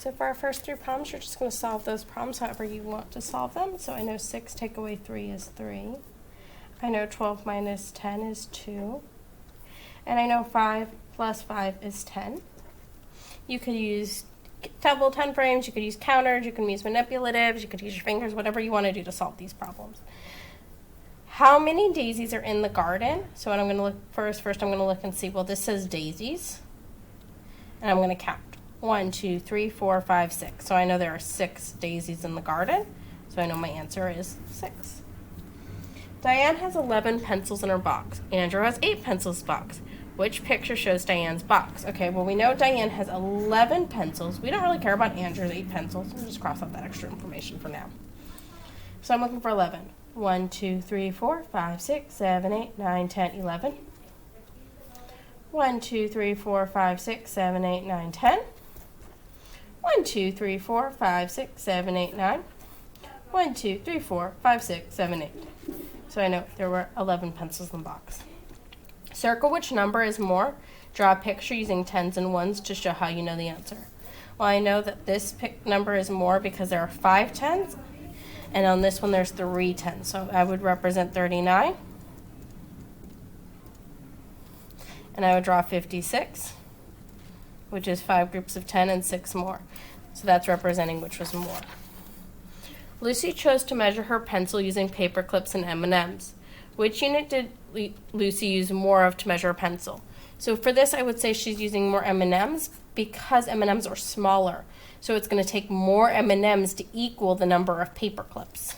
So for our first 3 problems, you're just going to solve those problems however you want to solve them. So I know 6 take away 3 is 3. I know 12 minus 10 is 2. And I know 5 plus 5 is 10. You could use double 10 frames, you could use counters, you can use manipulatives, you could use your fingers, whatever you want to do to solve these problems. How many daisies are in the garden? So what I'm going to look first I'm going to look and see, well, this says daisies. And I'm going to count. 1, 2, 3, 4, 5, 6. So I know there are 6 daisies in the garden. So I know my answer is 6. Diane has 11 pencils in her box. Andrew has 8 pencils in his box. Which picture shows Diane's box? Okay, well, we know Diane has 11 pencils. We don't really care about Andrew's 8 pencils. We'll just cross out that extra information for now. So I'm looking for 11. 1, 2, 3, 4, 5, 6, 7, 8, 9, 10, 11. 1, 2, 3, 4, 5, 6, 7, 8, 9, 10. 1, 2, 3, 4, 5, 6, 7, 8, 9. 1, 2, 3, 4, 5, 6, 7, 8. So I know there were 11 pencils in the box. Circle which number is more. Draw a picture using 10s and 1s to show how you know the answer. Well, I know that this number is more because there are 5 10s, and on this one there's 3 10s. So I would represent 39. And I would draw 56, which is 5 groups of 10 and 6 more. So that's representing which was more. Lucy chose to measure her pencil using paper clips and M&Ms. Which unit did Lucy use more of to measure a pencil? So for this, I would say she's using more M&Ms because M&Ms are smaller. So it's going to take more M&Ms to equal the number of paper clips.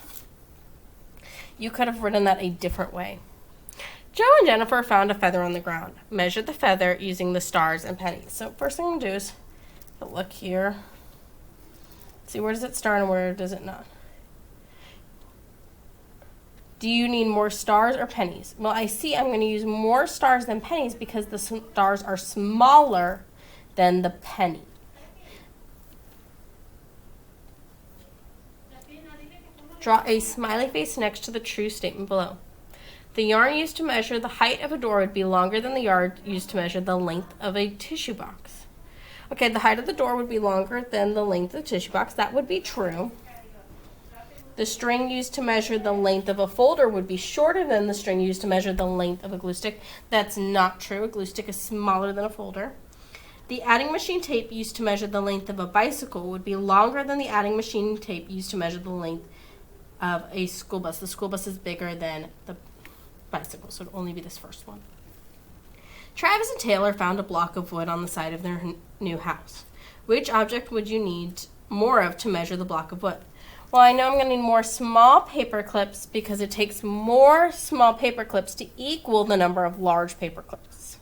You could have written that a different way. Joe and Jennifer found a feather on the ground. Measure the feather using the stars and pennies. So first thing I'm going to do is look here. See, where does it start and where does it not? Do you need more stars or pennies? Well, I see I'm going to use more stars than pennies because the stars are smaller than the penny. Draw a smiley face next to the true statement below. The yarn used to measure the height of a door would be longer than the yarn used to measure the length of a tissue box. Okay, the height of the door would be longer than the length of the tissue box. That would be true. The string used to measure the length of a folder would be shorter than the string used to measure the length of a glue stick. That's not true. A glue stick is smaller than a folder. The adding machine tape used to measure the length of a bicycle would be longer than the adding machine tape used to measure the length of a school bus. The school bus is bigger than the bicycle, so it would only be this first one. Travis and Taylor found a block of wood on the side of their new house. Which object would you need more of to measure the block of wood? Well, I know I'm going to need more small paper clips because it takes more small paper clips to equal the number of large paper clips.